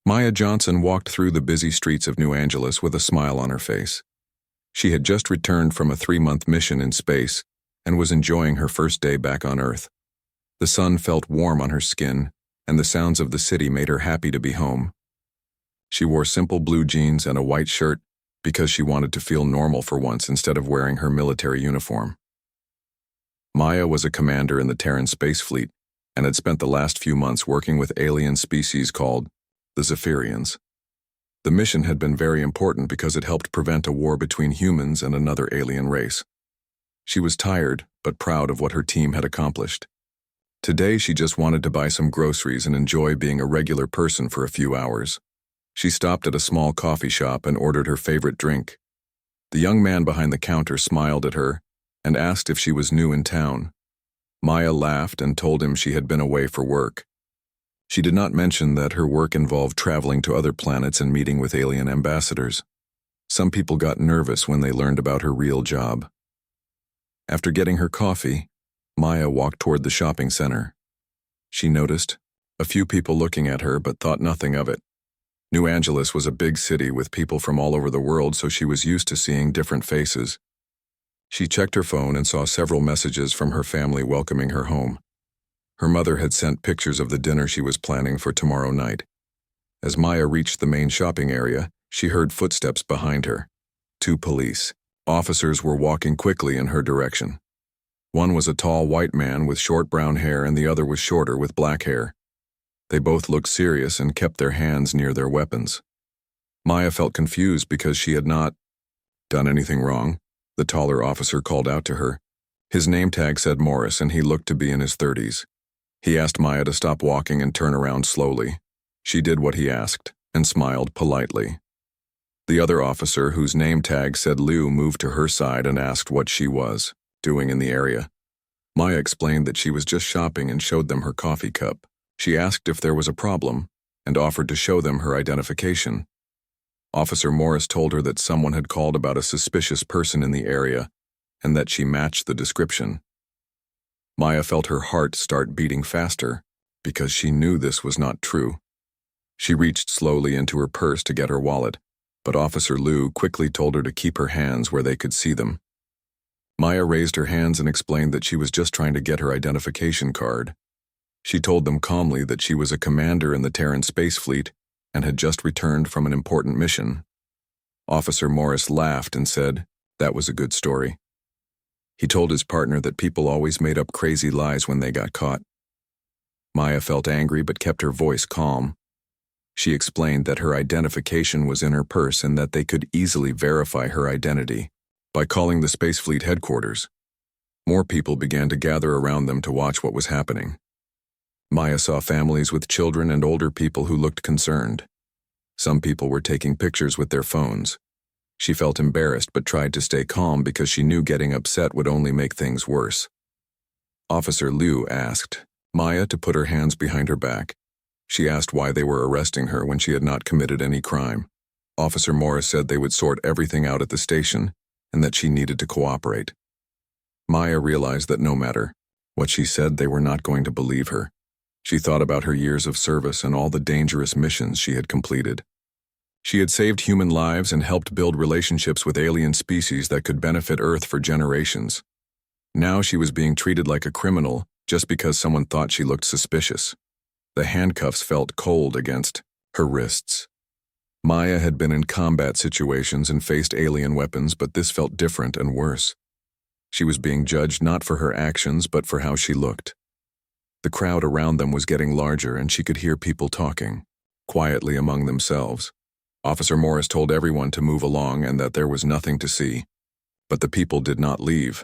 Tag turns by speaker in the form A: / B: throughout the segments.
A: Maya Johnson walked through the busy streets of New Angeles with a smile on her face. She had just returned from a 3-month mission in space and was enjoying her first day back on Earth. The sun felt warm on her skin, and the sounds of the city made her happy to be home. She wore simple blue jeans and a white shirt because she wanted to feel normal for once instead of wearing her military uniform. Maya was a commander in the Terran Space Fleet and had spent the last few months working with alien species called the Zephyrians. The mission had been very important because it helped prevent a war between humans and another alien race. She was tired, but proud of what her team had accomplished. Today she just wanted to buy some groceries and enjoy being a regular person for a few hours. She stopped at a small coffee shop and ordered her favorite drink. The young man behind the counter smiled at her and asked if she was new in town. Maya laughed and told him she had been away for work. She did not mention that her work involved traveling to other planets and meeting with alien ambassadors. Some people got nervous when they learned about her real job. After getting her coffee, Maya walked toward the shopping center. She noticed a few people looking at her but thought nothing of it. New Angeles was a big city with people from all over the world, so she was used to seeing different faces. She checked her phone and saw several messages from her family welcoming her home. Her mother had sent pictures of the dinner she was planning for tomorrow night. As Maya reached the main shopping area, she heard footsteps behind her. 2 police officers were walking quickly in her direction. One was a tall white man with short brown hair and the other was shorter with black hair. They both looked serious and kept their hands near their weapons. Maya felt confused because she had not done anything wrong. The taller officer called out to her. His name tag said Morris and he looked to be in his 30s. He asked Maya to stop walking and turn around slowly. She did what he asked and smiled politely. The other officer, whose name tag said Liu, moved to her side and asked what she was doing in the area. Maya explained that she was just shopping and showed them her coffee cup. She asked if there was a problem and offered to show them her identification. Officer Morris told her that someone had called about a suspicious person in the area and that she matched the description. Maya felt her heart start beating faster because she knew this was not true. She reached slowly into her purse to get her wallet, but Officer Liu quickly told her to keep her hands where they could see them. Maya raised her hands and explained that she was just trying to get her identification card. She told them calmly that she was a commander in the Terran Space Fleet and had just returned from an important mission. Officer Morris laughed and said, "That was a good story." He told his partner that people always made up crazy lies when they got caught. Maya felt angry but kept her voice calm. She explained that her identification was in her purse and that they could easily verify her identity by calling the Space Fleet headquarters. More people began to gather around them to watch what was happening. Maya saw families with children and older people who looked concerned. Some people were taking pictures with their phones. She felt embarrassed but tried to stay calm because she knew getting upset would only make things worse. Officer Liu asked Maya to put her hands behind her back. She asked why they were arresting her when she had not committed any crime. Officer Morris said they would sort everything out at the station and that she needed to cooperate. Maya realized that no matter what she said, they were not going to believe her. She thought about her years of service and all the dangerous missions she had completed. She had saved human lives and helped build relationships with alien species that could benefit Earth for generations. Now she was being treated like a criminal just because someone thought she looked suspicious. The handcuffs felt cold against her wrists. Maya had been in combat situations and faced alien weapons, but this felt different and worse. She was being judged not for her actions but for how she looked. The crowd around them was getting larger and she could hear people talking quietly among themselves. Officer Morris told everyone to move along and that there was nothing to see. But the people did not leave.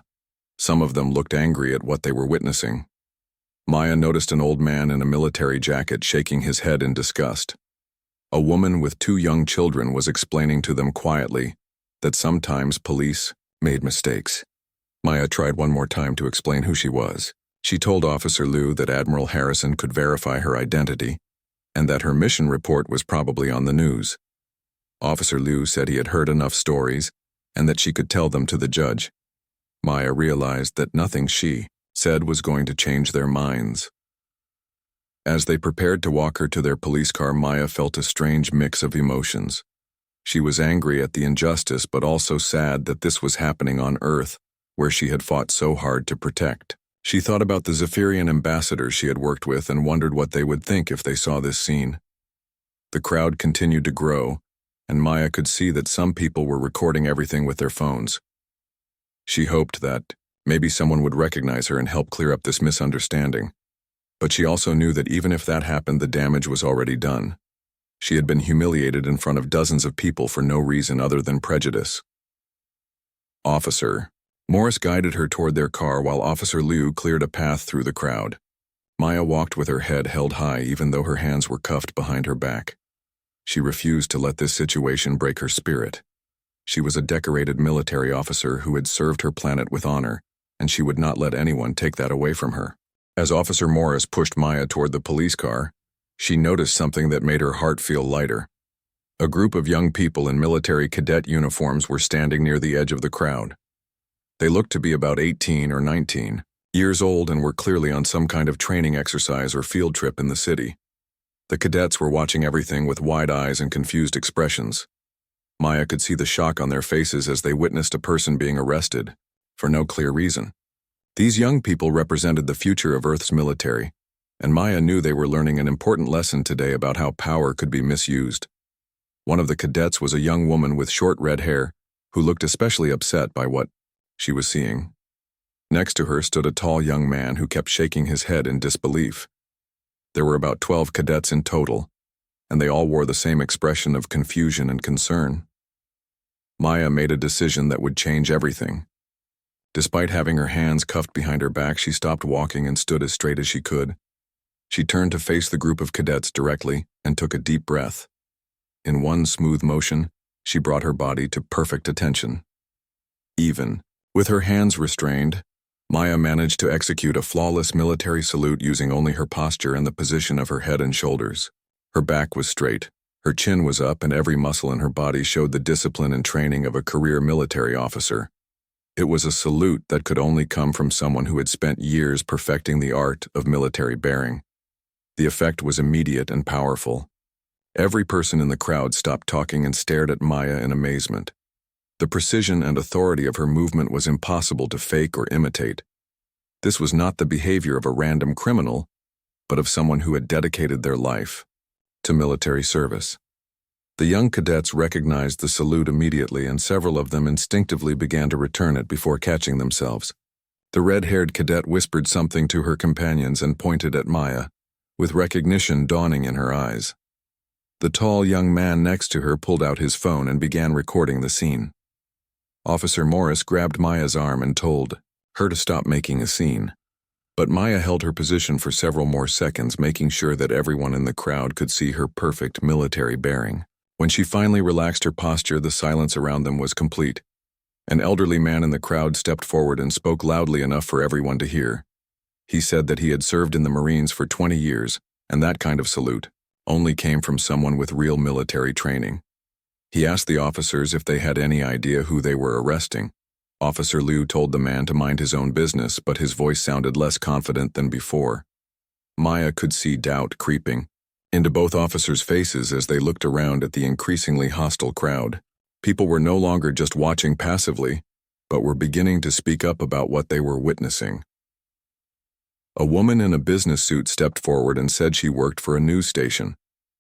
A: Some of them looked angry at what they were witnessing. Maya noticed an old man in a military jacket shaking his head in disgust. A woman with 2 young children was explaining to them quietly that sometimes police made mistakes. Maya tried one more time to explain who she was. She told Officer Liu that Admiral Harrison could verify her identity and that her mission report was probably on the news. Officer Liu said he had heard enough stories and that she could tell them to the judge. Maya realized that nothing she said was going to change their minds. As they prepared to walk her to their police car, Maya felt a strange mix of emotions. She was angry at the injustice, but also sad that this was happening on Earth, where she had fought so hard to protect. She thought about the Zephyrian ambassadors she had worked with and wondered what they would think if they saw this scene. The crowd continued to grow, and Maya could see that some people were recording everything with their phones. She hoped that maybe someone would recognize her and help clear up this misunderstanding. But she also knew that even if that happened, the damage was already done. She had been humiliated in front of dozens of people for no reason other than prejudice. Officer Morris guided her toward their car while Officer Liu cleared a path through the crowd. Maya walked with her head held high even though her hands were cuffed behind her back. She refused to let this situation break her spirit. She was a decorated military officer who had served her planet with honor, and she would not let anyone take that away from her. As Officer Morris pushed Maya toward the police car, she noticed something that made her heart feel lighter. A group of young people in military cadet uniforms were standing near the edge of the crowd. They looked to be about 18 or 19 years old and were clearly on some kind of training exercise or field trip in the city. The cadets were watching everything with wide eyes and confused expressions. Maya could see the shock on their faces as they witnessed a person being arrested, for no clear reason. These young people represented the future of Earth's military, and Maya knew they were learning an important lesson today about how power could be misused. One of the cadets was a young woman with short red hair who looked especially upset by what she was seeing. Next to her stood a tall young man who kept shaking his head in disbelief. There were about 12 cadets in total, and they all wore the same expression of confusion and concern. Maya made a decision that would change everything. Despite having her hands cuffed behind her back, she stopped walking and stood as straight as she could. She turned to face the group of cadets directly and took a deep breath. In one smooth motion, she brought her body to perfect attention. Even with her hands restrained, Maya managed to execute a flawless military salute using only her posture and the position of her head and shoulders. Her back was straight, her chin was up, and every muscle in her body showed the discipline and training of a career military officer. It was a salute that could only come from someone who had spent years perfecting the art of military bearing. The effect was immediate and powerful. Every person in the crowd stopped talking and stared at Maya in amazement. The precision and authority of her movement was impossible to fake or imitate. This was not the behavior of a random criminal, but of someone who had dedicated their life to military service. The young cadets recognized the salute immediately, and several of them instinctively began to return it before catching themselves. The red-haired cadet whispered something to her companions and pointed at Maya, with recognition dawning in her eyes. The tall young man next to her pulled out his phone and began recording the scene. Officer Morris grabbed Maya's arm and told her to stop making a scene. But Maya held her position for several more seconds, making sure that everyone in the crowd could see her perfect military bearing. When she finally relaxed her posture, the silence around them was complete. An elderly man in the crowd stepped forward and spoke loudly enough for everyone to hear. He said that he had served in the Marines for 20 years, and that kind of salute only came from someone with real military training. He asked the officers if they had any idea who they were arresting. Officer Liu told the man to mind his own business, but his voice sounded less confident than before. Maya could see doubt creeping into both officers' faces as they looked around at the increasingly hostile crowd. People were no longer just watching passively, but were beginning to speak up about what they were witnessing. A woman in a business suit stepped forward and said she worked for a news station.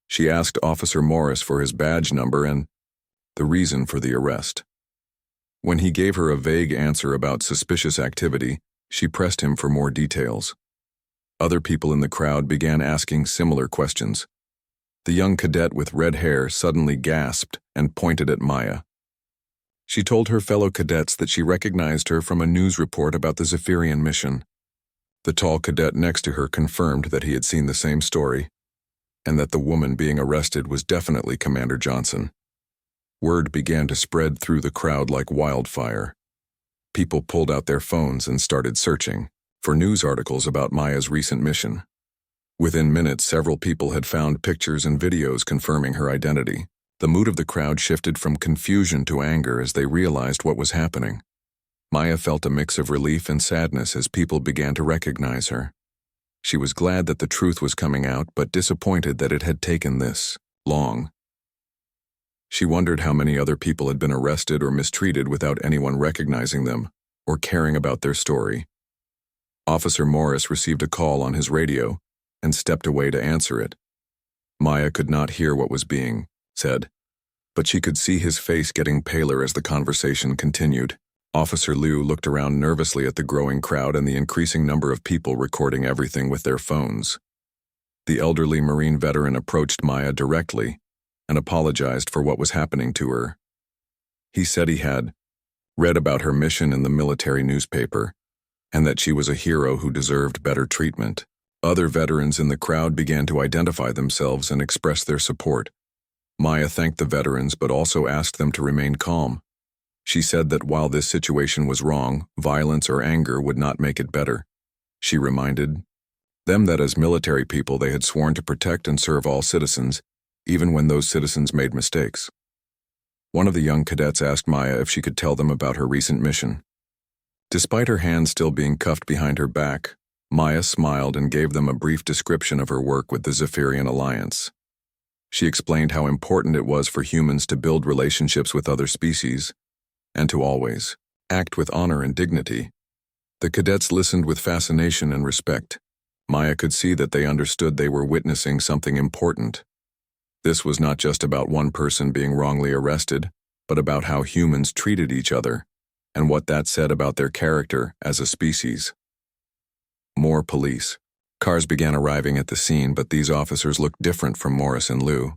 A: She asked Officer Morris for his badge number and the reason for the arrest. When he gave her a vague answer about suspicious activity, she pressed him for more details. Other people in the crowd began asking similar questions. The young cadet with red hair suddenly gasped and pointed at Maya. She told her fellow cadets that she recognized her from a news report about the Zephyrian mission. The tall cadet next to her confirmed that he had seen the same story, and that the woman being arrested was definitely Commander Johnson. Word began to spread through the crowd like wildfire. People pulled out their phones and started searching for news articles about Maya's recent mission. Within minutes, several people had found pictures and videos confirming her identity. The mood of the crowd shifted from confusion to anger as they realized what was happening. Maya felt a mix of relief and sadness as people began to recognize her. She was glad that the truth was coming out, but disappointed that it had taken this long. She wondered how many other people had been arrested or mistreated without anyone recognizing them or caring about their story. Officer Morris received a call on his radio and stepped away to answer it. Maya could not hear what was being said, but she could see his face getting paler as the conversation continued. Officer Liu looked around nervously at the growing crowd and the increasing number of people recording everything with their phones. The elderly Marine veteran approached Maya directly and apologized for what was happening to her. He said he had read about her mission in the military newspaper and that she was a hero who deserved better treatment. Other veterans in the crowd began to identify themselves and express their support. Maya thanked the veterans but also asked them to remain calm. She said that while this situation was wrong, violence or anger would not make it better. She reminded them that as military people they had sworn to protect and serve all citizens, even when those citizens made mistakes. One of the young cadets asked Maya if she could tell them about her recent mission. Despite her hands still being cuffed behind her back, Maya smiled and gave them a brief description of her work with the Zephyrian Alliance. She explained how important it was for humans to build relationships with other species and to always act with honor and dignity. The cadets listened with fascination and respect. Maya could see that they understood they were witnessing something important. This was not just about one person being wrongly arrested, but about how humans treated each other and what that said about their character as a species. More police. Cars began arriving at the scene, but these officers looked different from Morris and Liu.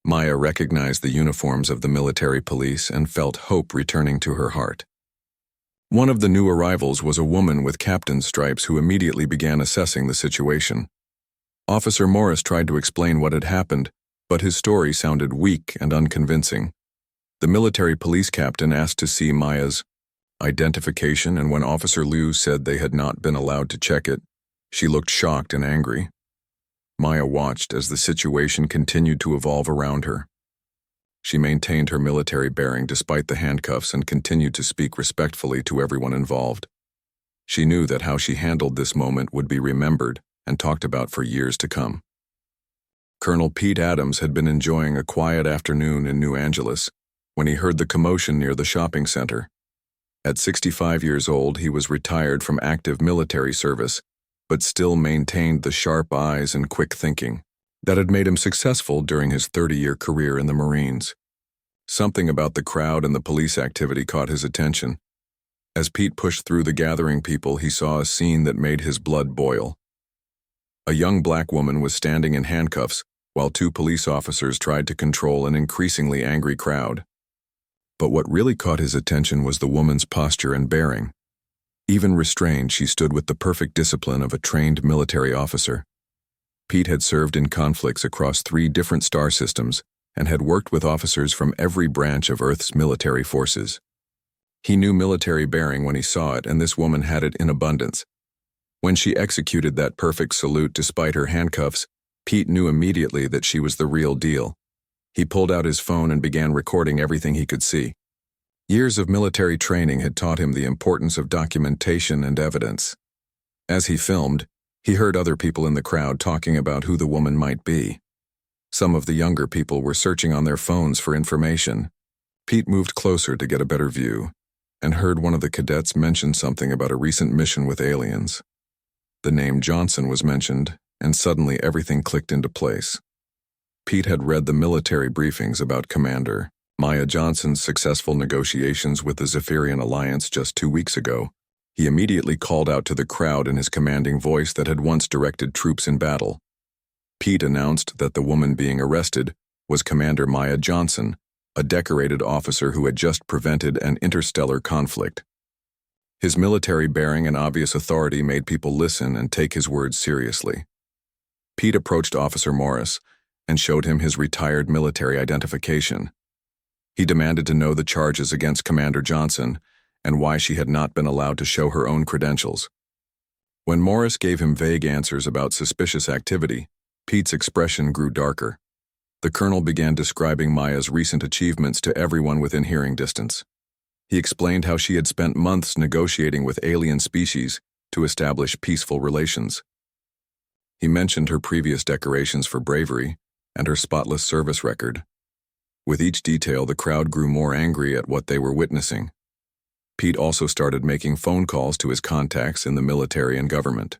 A: Maya recognized the uniforms of the military police and felt hope returning to her heart. One of the new arrivals was a woman with captain's stripes who immediately began assessing the situation. Officer Morris tried to explain what had happened, but his story sounded weak and unconvincing. The military police captain asked to see Maya's identification, and when Officer Liu said they had not been allowed to check it, she looked shocked and angry. Maya watched as the situation continued to evolve around her. She maintained her military bearing despite the handcuffs and continued to speak respectfully to everyone involved. She knew that how she handled this moment would be remembered and talked about for years to come. Colonel Pete Adams had been enjoying a quiet afternoon in New Angeles when he heard the commotion near the shopping center. At 65 years old, he was retired from active military service, but still maintained the sharp eyes and quick thinking that had made him successful during his 30-year career in the Marines. Something about the crowd and the police activity caught his attention. As Pete pushed through the gathering people, he saw a scene that made his blood boil. A young black woman was standing in handcuffs while two police officers tried to control an increasingly angry crowd. But what really caught his attention was the woman's posture and bearing. Even restrained, she stood with the perfect discipline of a trained military officer. Pete had served in conflicts across 3 different star systems and had worked with officers from every branch of Earth's military forces. He knew military bearing when he saw it, and this woman had it in abundance. When she executed that perfect salute despite her handcuffs, Pete knew immediately that she was the real deal. He pulled out his phone and began recording everything he could see. Years of military training had taught him the importance of documentation and evidence. As he filmed, he heard other people in the crowd talking about who the woman might be. Some of the younger people were searching on their phones for information. Pete moved closer to get a better view and heard one of the cadets mention something about a recent mission with aliens. The name Johnson was mentioned, and suddenly everything clicked into place. Pete had read the military briefings about Commander Maya Johnson's successful negotiations with the Zephyrian Alliance just 2 weeks ago. He immediately called out to the crowd in his commanding voice that had once directed troops in battle. Pete announced that the woman being arrested was Commander Maya Johnson, a decorated officer who had just prevented an interstellar conflict. His military bearing and obvious authority made people listen and take his words seriously. Pete approached Officer Morris and showed him his retired military identification. He demanded to know the charges against Commander Johnson and why she had not been allowed to show her own credentials. When Morris gave him vague answers about suspicious activity, Pete's expression grew darker. The colonel began describing Maya's recent achievements to everyone within hearing distance. He explained how she had spent months negotiating with alien species to establish peaceful relations. He mentioned her previous decorations for bravery and her spotless service record. With each detail, the crowd grew more angry at what they were witnessing. Pete also started making phone calls to his contacts in the military and government.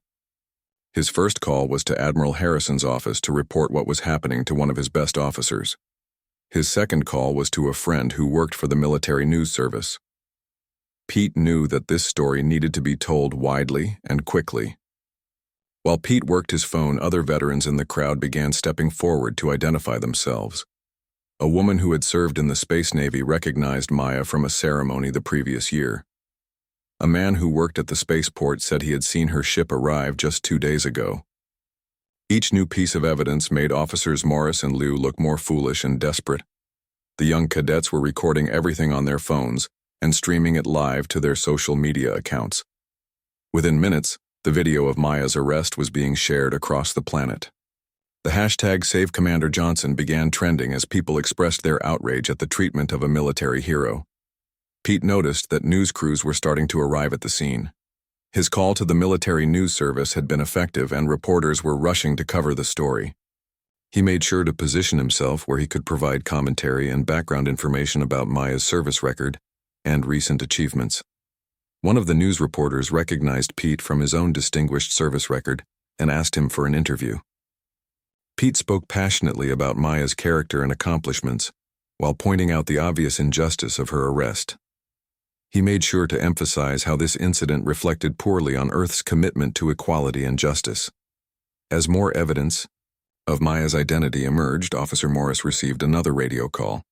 A: His first call was to Admiral Harrison's office to report what was happening to one of his best officers. His second call was to a friend who worked for the military news service. Pete knew that this story needed to be told widely and quickly. While Pete worked his phone, other veterans in the crowd began stepping forward to identify themselves. A woman who had served in the Space Navy recognized Maya from a ceremony the previous year. A man who worked at the spaceport said he had seen her ship arrive just 2 days ago. Each new piece of evidence made Officers Morris and Liu look more foolish and desperate. The young cadets were recording everything on their phones and streaming it live to their social media accounts. Within minutes, the video of Maya's arrest was being shared across the planet. The hashtag #SaveCommanderJohnson began trending as people expressed their outrage at the treatment of a military hero. Pete noticed that news crews were starting to arrive at the scene. His call to the military news service had been effective, and reporters were rushing to cover the story. He made sure to position himself where he could provide commentary and background information about Maya's service record and recent achievements. One of the news reporters recognized Pete from his own distinguished service record and asked him for an interview. Pete spoke passionately about Maya's character and accomplishments, while pointing out the obvious injustice of her arrest. He made sure to emphasize how this incident reflected poorly on Earth's commitment to equality and justice. As more evidence of Maya's identity emerged, Officer Morris received another radio call.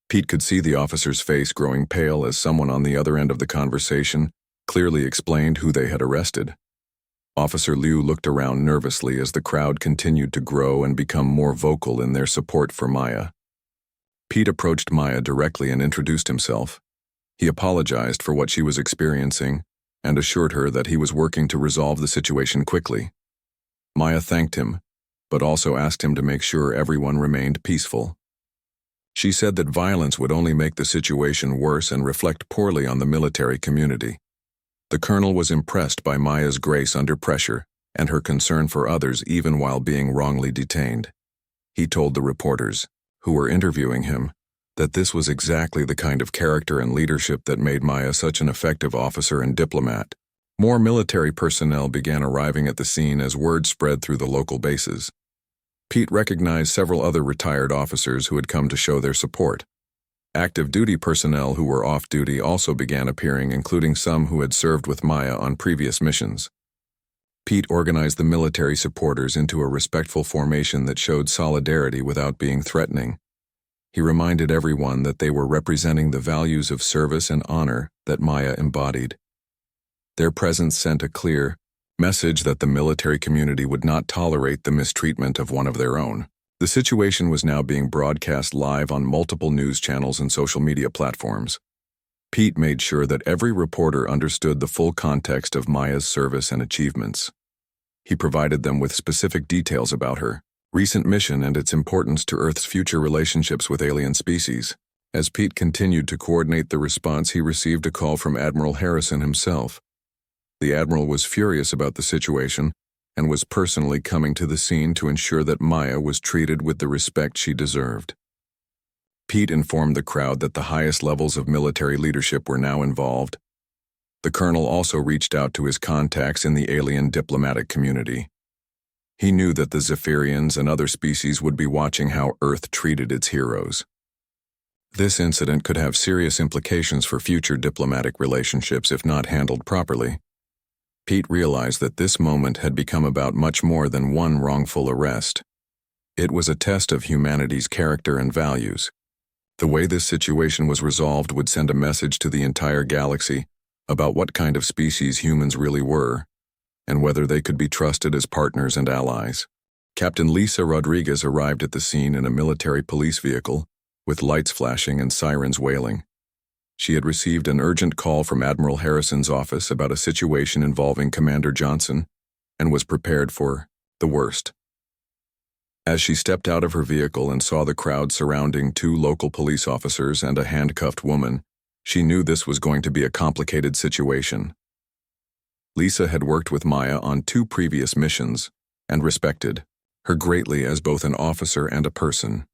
A: Pete could see the officer's face growing pale as someone on the other end of the conversation clearly explained who they had arrested. Officer Liu looked around nervously as the crowd continued to grow and become more vocal in their support for Maya. Pete approached Maya directly and introduced himself. He apologized for what she was experiencing and assured her that he was working to resolve the situation quickly. Maya thanked him, but also asked him to make sure everyone remained peaceful. She said that violence would only make the situation worse and reflect poorly on the military community. The colonel was impressed by Maya's grace under pressure and her concern for others even while being wrongly detained. He told the reporters, who were interviewing him, that this was exactly the kind of character and leadership that made Maya such an effective officer and diplomat. More military personnel began arriving at the scene as word spread through the local bases. Pete recognized several other retired officers who had come to show their support. Active duty personnel who were off duty also began appearing, including some who had served with Maya on previous missions. Pete organized the military supporters into a respectful formation that showed solidarity without being threatening. He reminded everyone that they were representing the values of service and honor that Maya embodied. Their presence sent a clear message that the military community would not tolerate the mistreatment of one of their own. The situation was now being broadcast live on multiple news channels and social media platforms. Pete made sure that every reporter understood the full context of Maya's service and achievements. He provided them with specific details about her recent mission and its importance to Earth's future relationships with alien species. As Pete continued to coordinate the response, he received a call from Admiral Harrison himself. The Admiral was furious about the situation and was personally coming to the scene to ensure that Maya was treated with the respect she deserved. Pete informed the crowd that the highest levels of military leadership were now involved. The colonel also reached out to his contacts in the alien diplomatic community. He knew that the Zephyrians and other species would be watching how Earth treated its heroes. This incident could have serious implications for future diplomatic relationships if not handled properly. Pete realized that this moment had become about much more than one wrongful arrest. It was a test of humanity's character and values. The way this situation was resolved would send a message to the entire galaxy about what kind of species humans really were, and whether they could be trusted as partners and allies. Captain Lisa Rodriguez arrived at the scene in a military police vehicle, with lights flashing and sirens wailing. She had received an urgent call from Admiral Harrison's office about a situation involving Commander Johnson and was prepared for the worst. As she stepped out of her vehicle and saw the crowd surrounding 2 local police officers and a handcuffed woman, she knew this was going to be a complicated situation. Lisa had worked with Maya on 2 previous missions, and respected her greatly as both an officer and a person.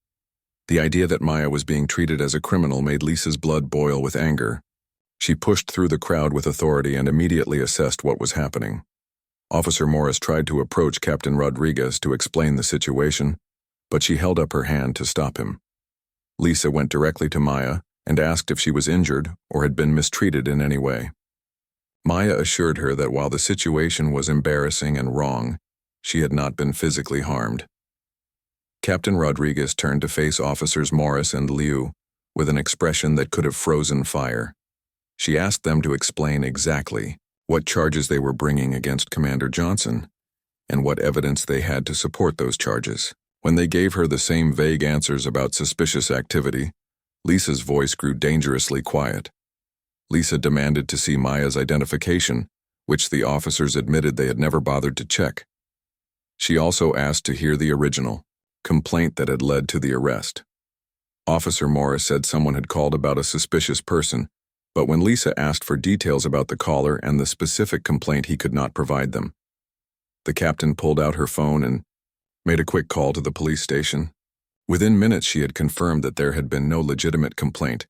A: The idea that Maya was being treated as a criminal made Lisa's blood boil with anger. She pushed through the crowd with authority and immediately assessed what was happening. Officer Morris tried to approach Captain Rodriguez to explain the situation, but she held up her hand to stop him. Lisa went directly to Maya and asked if she was injured or had been mistreated in any way. Maya assured her that while the situation was embarrassing and wrong, she had not been physically harmed. Captain Rodriguez turned to face Officers Morris and Liu with an expression that could have frozen fire. She asked them to explain exactly what charges they were bringing against Commander Johnson and what evidence they had to support those charges. When they gave her the same vague answers about suspicious activity, Lisa's voice grew dangerously quiet. Lisa demanded to see Maya's identification, which the officers admitted they had never bothered to check. She also asked to hear the original complaint that had led to the arrest. Officer Morris said someone had called about a suspicious person, but when Lisa asked for details about the caller and the specific complaint, he could not provide them. The captain pulled out her phone and made a quick call to the police station. Within minutes, she had confirmed that there had been no legitimate complaint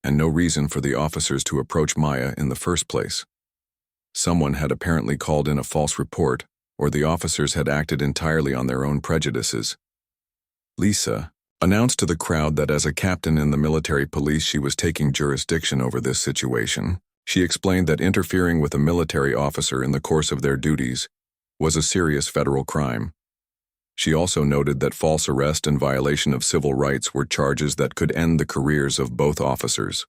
A: and no reason for the officers to approach Maya in the first place. Someone had apparently called in a false report, or the officers had acted entirely on their own prejudices. Lisa announced to the crowd that as a captain in the military police, she was taking jurisdiction over this situation. She explained that interfering with a military officer in the course of their duties was a serious federal crime. She also noted that false arrest and violation of civil rights were charges that could end the careers of both officers.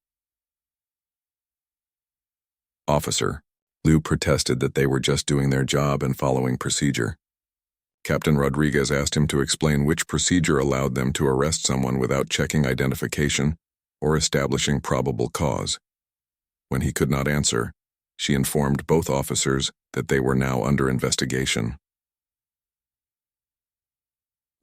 A: Officer Liu protested that they were just doing their job and following procedure. Captain Rodriguez asked him to explain which procedure allowed them to arrest someone without checking identification or establishing probable cause. When he could not answer, she informed both officers that they were now under investigation.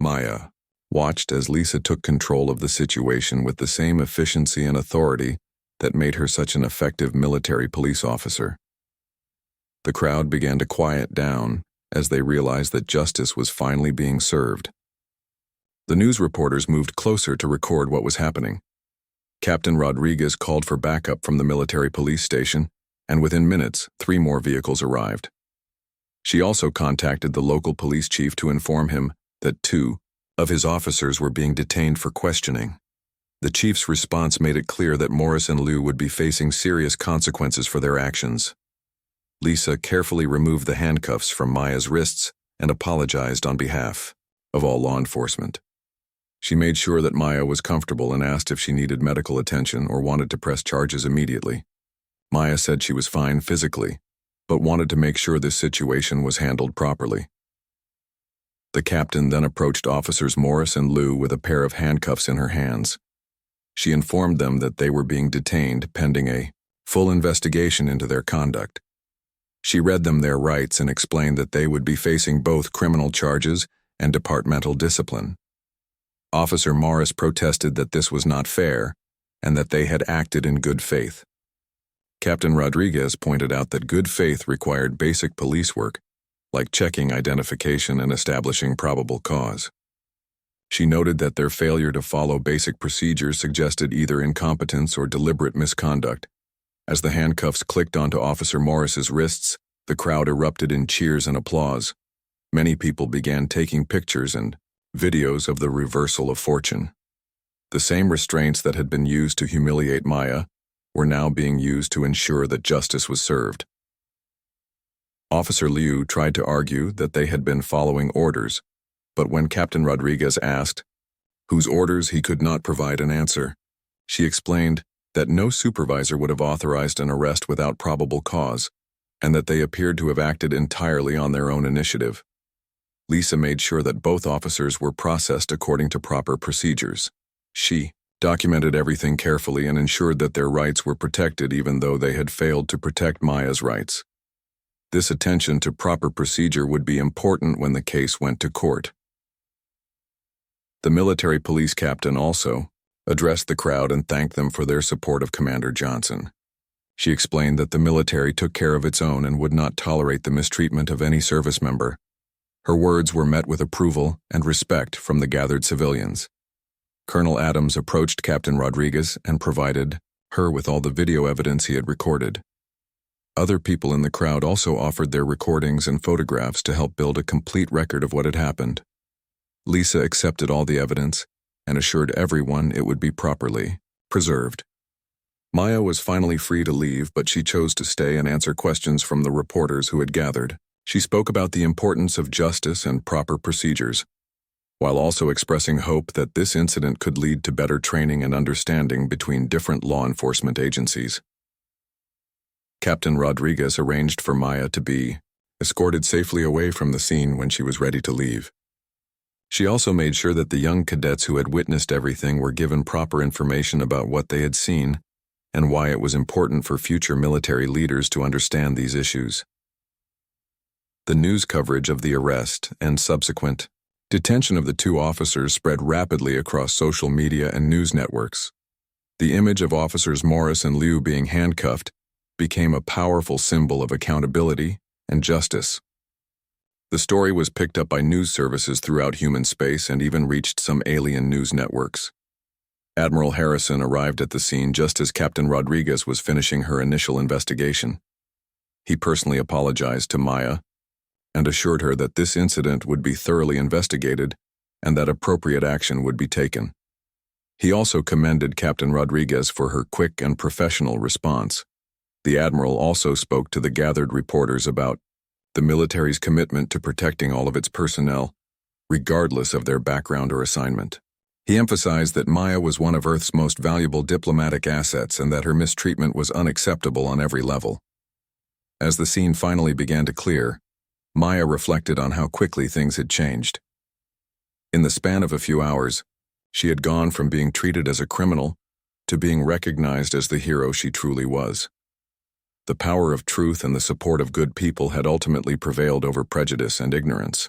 A: Maya watched as Lisa took control of the situation with the same efficiency and authority that made her such an effective military police officer. The crowd began to quiet down as they realized that justice was finally being served. The news reporters moved closer to record what was happening. Captain Rodriguez called for backup from the military police station, and within minutes, 3 more vehicles arrived. She also contacted the local police chief to inform him that 2 of his officers were being detained for questioning. The chief's response made it clear that Morris and Liu would be facing serious consequences for their actions. Lisa carefully removed the handcuffs from Maya's wrists and apologized on behalf of all law enforcement. She made sure that Maya was comfortable and asked if she needed medical attention or wanted to press charges immediately. Maya said she was fine physically, but wanted to make sure this situation was handled properly. The captain then approached Officers Morris and Liu with a pair of handcuffs in her hands. She informed them that they were being detained pending a full investigation into their conduct. She read them their rights and explained that they would be facing both criminal charges and departmental discipline. Officer Morris protested that this was not fair and that they had acted in good faith. Captain Rodriguez pointed out that good faith required basic police work, like checking identification and establishing probable cause. She noted that their failure to follow basic procedures suggested either incompetence or deliberate misconduct. As the handcuffs clicked onto Officer Morris's wrists, the crowd erupted in cheers and applause. Many people began taking pictures and videos of the reversal of fortune. The same restraints that had been used to humiliate Maya were now being used to ensure that justice was served. Officer Liu tried to argue that they had been following orders, but when Captain Rodriguez asked whose orders, he could not provide an answer. She explained that no supervisor would have authorized an arrest without probable cause, and that they appeared to have acted entirely on their own initiative. Lisa made sure that both officers were processed according to proper procedures. She documented everything carefully and ensured that their rights were protected even though they had failed to protect Maya's rights. This attention to proper procedure would be important when the case went to court. The military police captain also addressed the crowd and thanked them for their support of Commander Johnson. She explained that the military took care of its own and would not tolerate the mistreatment of any service member. Her words were met with approval and respect from the gathered civilians. Colonel Adams approached Captain Rodriguez and provided her with all the video evidence he had recorded. Other people in the crowd also offered their recordings and photographs to help build a complete record of what had happened. Lisa accepted all the evidence and assured everyone it would be properly preserved. Maya was finally free to leave, but she chose to stay and answer questions from the reporters who had gathered. She spoke about the importance of justice and proper procedures, while also expressing hope that this incident could lead to better training and understanding between different law enforcement agencies. Captain Rodriguez arranged for Maya to be escorted safely away from the scene when she was ready to leave. She also made sure that the young cadets who had witnessed everything were given proper information about what they had seen and why it was important for future military leaders to understand these issues. The news coverage of the arrest and subsequent detention of the two officers spread rapidly across social media and news networks. The image of Officers Morris and Liu being handcuffed became a powerful symbol of accountability and justice. The story was picked up by news services throughout human space and even reached some alien news networks. Admiral Harrison arrived at the scene just as Captain Rodriguez was finishing her initial investigation. He personally apologized to Maya and assured her that this incident would be thoroughly investigated and that appropriate action would be taken. He also commended Captain Rodriguez for her quick and professional response. The Admiral also spoke to the gathered reporters about the military's commitment to protecting all of its personnel, regardless of their background or assignment. He emphasized that Maya was one of Earth's most valuable diplomatic assets and that her mistreatment was unacceptable on every level. As the scene finally began to clear, Maya reflected on how quickly things had changed. In the span of a few hours, she had gone from being treated as a criminal to being recognized as the hero she truly was. The power of truth and the support of good people had ultimately prevailed over prejudice and ignorance.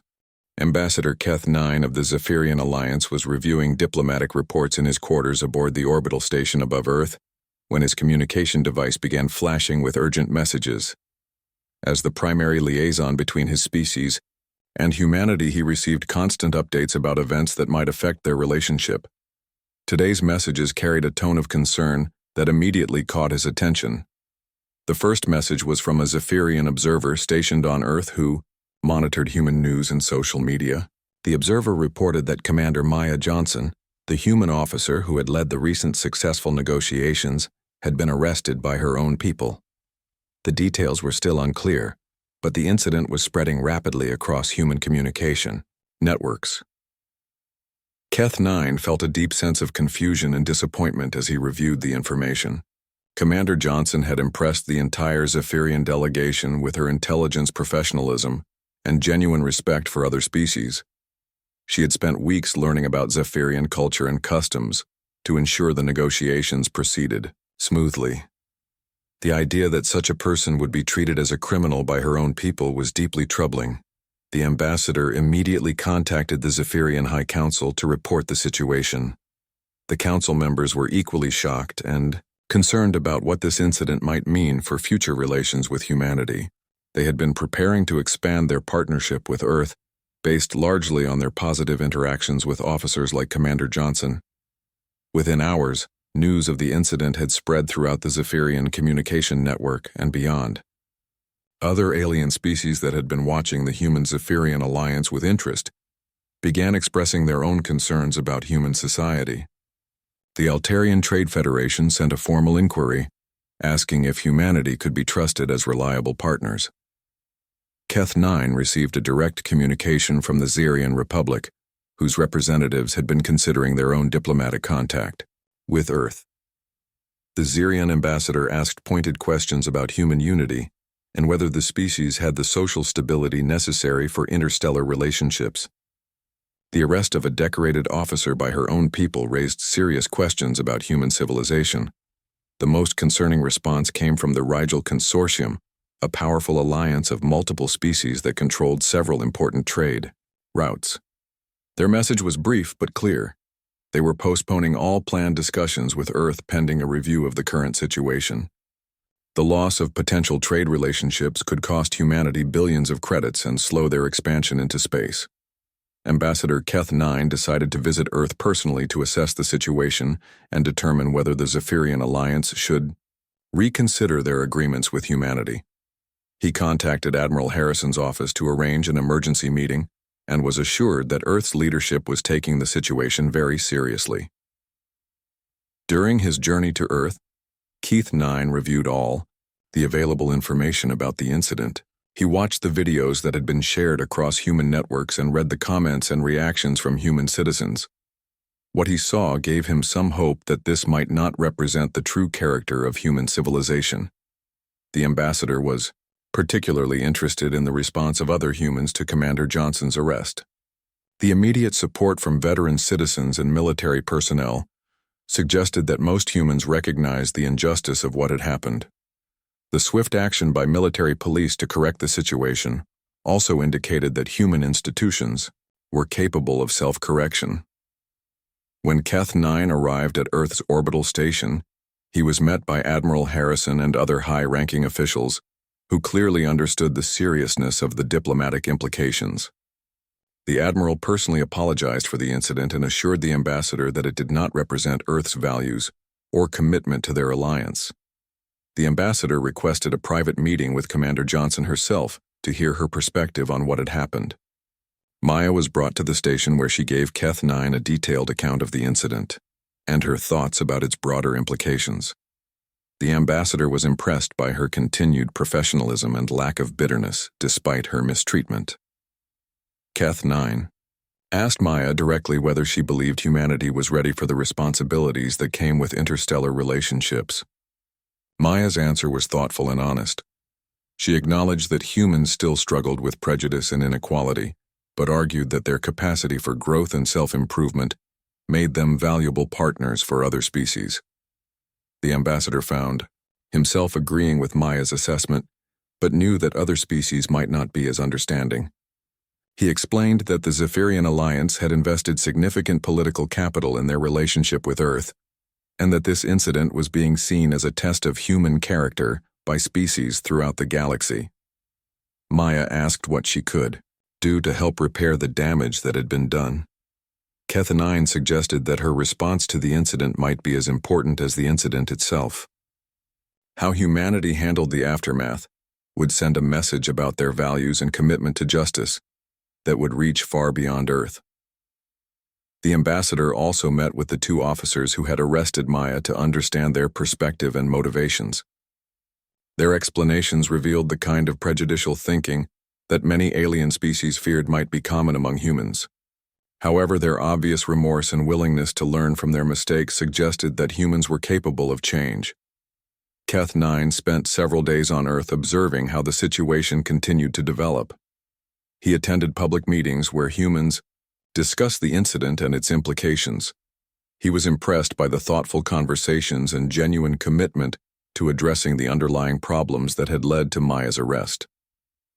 A: Ambassador Keth 9 of the Zephyrian Alliance was reviewing diplomatic reports in his quarters aboard the orbital station above Earth when his communication device began flashing with urgent messages. As the primary liaison between his species and humanity, he received constant updates about events that might affect their relationship. Today's messages carried a tone of concern that immediately caught his attention. The first message was from a Zephyrian observer stationed on Earth who monitored human news and social media. The observer reported that Commander Maya Johnson, the human officer who had led the recent successful negotiations, had been arrested by her own people. The details were still unclear, but the incident was spreading rapidly across human communication networks. Keth 9 felt a deep sense of confusion and disappointment as he reviewed the information. Commander Johnson had impressed the entire Zephyrian delegation with her intelligence, professionalism, and genuine respect for other species. She had spent weeks learning about Zephyrian culture and customs to ensure the negotiations proceeded smoothly. The idea that such a person would be treated as a criminal by her own people was deeply troubling. The ambassador immediately contacted the Zephyrian High Council to report the situation. The council members were equally shocked and concerned about what this incident might mean for future relations with humanity. They had been preparing to expand their partnership with Earth, based largely on their positive interactions with officers like Commander Johnson. Within hours, news of the incident had spread throughout the Zephyrian communication network and beyond. Other alien species that had been watching the human Zephyrian alliance with interest began expressing their own concerns about human society. The Altarian Trade Federation sent a formal inquiry, asking if humanity could be trusted as reliable partners. Keth 9 received a direct communication from the Zerian Republic, whose representatives had been considering their own diplomatic contact with Earth. The Zerian ambassador asked pointed questions about human unity and whether the species had the social stability necessary for interstellar relationships. The arrest of a decorated officer by her own people raised serious questions about human civilization. The most concerning response came from the Rigel Consortium, a powerful alliance of multiple species that controlled several important trade routes. Their message was brief but clear. They were postponing all planned discussions with Earth pending a review of the current situation. The loss of potential trade relationships could cost humanity billions of credits and slow their expansion into space. Ambassador Keth 9 decided to visit Earth personally to assess the situation and determine whether the Zephyrian Alliance should reconsider their agreements with humanity. He contacted Admiral Harrison's office to arrange an emergency meeting and was assured that Earth's leadership was taking the situation very seriously. During his journey to Earth, Keith 9 reviewed all the available information about the incident. He watched the videos that had been shared across human networks and read the comments and reactions from human citizens. What he saw gave him some hope that this might not represent the true character of human civilization. The ambassador was particularly interested in the response of other humans to Commander Johnson's arrest. The immediate support from veteran citizens and military personnel suggested that most humans recognized the injustice of what had happened. The swift action by military police to correct the situation also indicated that human institutions were capable of self-correction. When Keth 9 arrived at Earth's orbital station, he was met by Admiral Harrison and other high-ranking officials who clearly understood the seriousness of the diplomatic implications. The Admiral personally apologized for the incident and assured the ambassador that it did not represent Earth's values or commitment to their alliance. The ambassador requested a private meeting with Commander Johnson herself to hear her perspective on what had happened. Maya was brought to the station where she gave Keth 9 a detailed account of the incident and her thoughts about its broader implications. The ambassador was impressed by her continued professionalism and lack of bitterness despite her mistreatment. Keth 9 asked Maya directly whether she believed humanity was ready for the responsibilities that came with interstellar relationships. Maya's answer was thoughtful and honest. She acknowledged that humans still struggled with prejudice and inequality, but argued that their capacity for growth and self-improvement made them valuable partners for other species. The ambassador found himself agreeing with Maya's assessment, but knew that other species might not be as understanding. He explained that the Zephyrian Alliance had invested significant political capital in their relationship with Earth, and that this incident was being seen as a test of human character by species throughout the galaxy. Maya asked what she could do to help repair the damage that had been done. Keth 9 suggested that her response to the incident might be as important as the incident itself. How humanity handled the aftermath would send a message about their values and commitment to justice that would reach far beyond Earth. The ambassador also met with the two officers who had arrested Maya to understand their perspective and motivations. Their explanations revealed the kind of prejudicial thinking that many alien species feared might be common among humans. However, their obvious remorse and willingness to learn from their mistakes suggested that humans were capable of change. Keth 9 spent several days on Earth observing how the situation continued to develop. He attended public meetings where humans discussed the incident and its implications. He was impressed by the thoughtful conversations and genuine commitment to addressing the underlying problems that had led to Maya's arrest.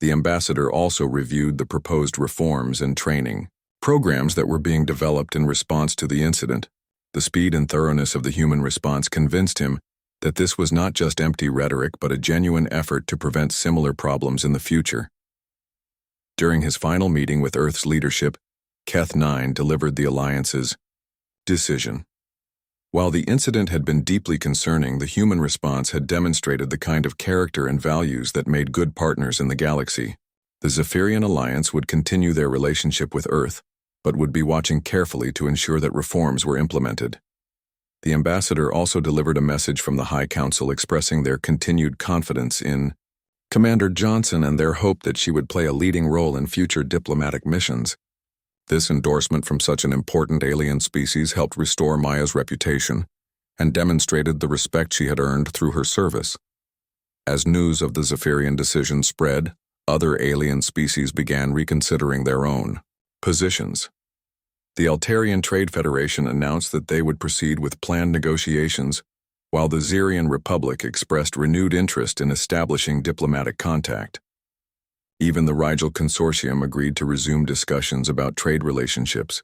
A: The ambassador also reviewed the proposed reforms and training programs that were being developed in response to the incident. The speed and thoroughness of the human response convinced him that this was not just empty rhetoric but a genuine effort to prevent similar problems in the future. During his final meeting with Earth's leadership, Keth 9 delivered the Alliance's decision. While the incident had been deeply concerning, the human response had demonstrated the kind of character and values that made good partners in the galaxy. The Zephyrian Alliance would continue their relationship with Earth, but would be watching carefully to ensure that reforms were implemented. The ambassador also delivered a message from the High Council expressing their continued confidence in Commander Johnson and their hope that she would play a leading role in future diplomatic missions. This endorsement from such an important alien species helped restore Maya's reputation and demonstrated the respect she had earned through her service. As news of the Zephyrian decision spread, other alien species began reconsidering their own positions. The Altarian Trade Federation announced that they would proceed with planned negotiations, while the Xerian Republic expressed renewed interest in establishing diplomatic contact. Even the Rigel Consortium agreed to resume discussions about trade relationships.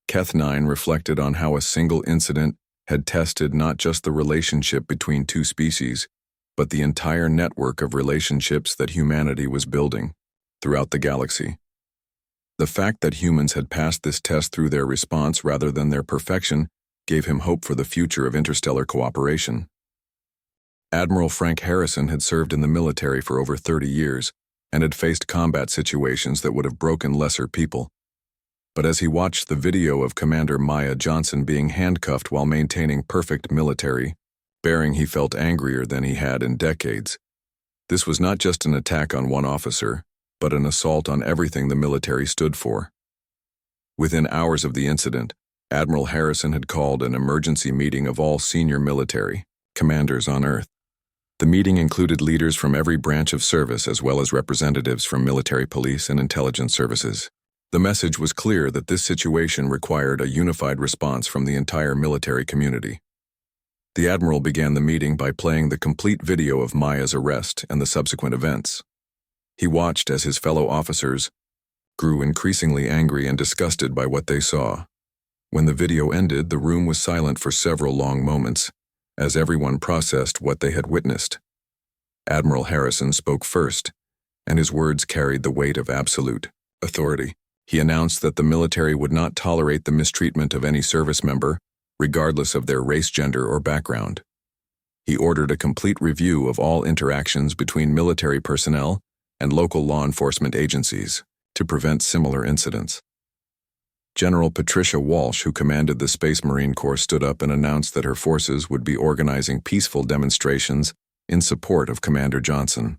A: Keth 9 reflected on how a single incident had tested not just the relationship between two species, but the entire network of relationships that humanity was building throughout the galaxy. The fact that humans had passed this test through their response rather than their perfection gave him hope for the future of interstellar cooperation. Admiral Frank Harrison had served in the military for over 30 years and had faced combat situations that would have broken lesser people. But as he watched the video of Commander Maya Johnson being handcuffed while maintaining perfect military bearing, he felt angrier than he had in decades. This was not just an attack on one officer, but an assault on everything the military stood for. Within hours of the incident, Admiral Harrison had called an emergency meeting of all senior military commanders on Earth. The meeting included leaders from every branch of service as well as representatives from military police and intelligence services. The message was clear that this situation required a unified response from the entire military community. The Admiral began the meeting by playing the complete video of Maya's arrest and the subsequent events. He watched as his fellow officers grew increasingly angry and disgusted by what they saw. When the video ended, the room was silent for several long moments, as everyone processed what they had witnessed. Admiral Harrison spoke first, and his words carried the weight of absolute authority. He announced that the military would not tolerate the mistreatment of any service member, regardless of their race, gender, or background. He ordered a complete review of all interactions between military personnel and local law enforcement agencies to prevent similar incidents. General Patricia Walsh, who commanded the Space Marine Corps, stood up and announced that her forces would be organizing peaceful demonstrations in support of Commander Johnson.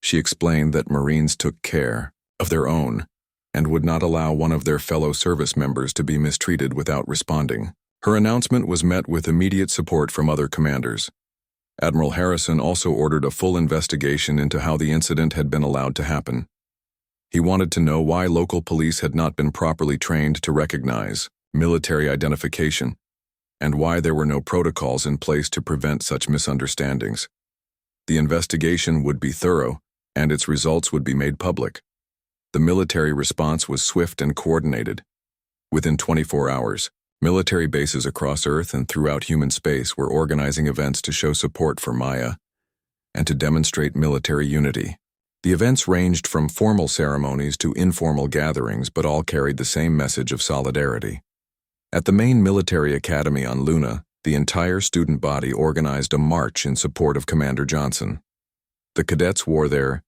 A: She explained that Marines took care of their own and would not allow one of their fellow service members to be mistreated without responding. Her announcement was met with immediate support from other commanders. Admiral Harrison also ordered a full investigation into how the incident had been allowed to happen. He wanted to know why local police had not been properly trained to recognize military identification, and why there were no protocols in place to prevent such misunderstandings. The investigation would be thorough, and its results would be made public. The military response was swift and coordinated. Within 24 hours, military bases across Earth and throughout human space were organizing events to show support for Maya and to demonstrate military unity. The events ranged from formal ceremonies to informal gatherings, but all carried the same message of solidarity. At the main military academy on Luna, the entire student body organized a march in support of Commander Johnson. The cadets wore their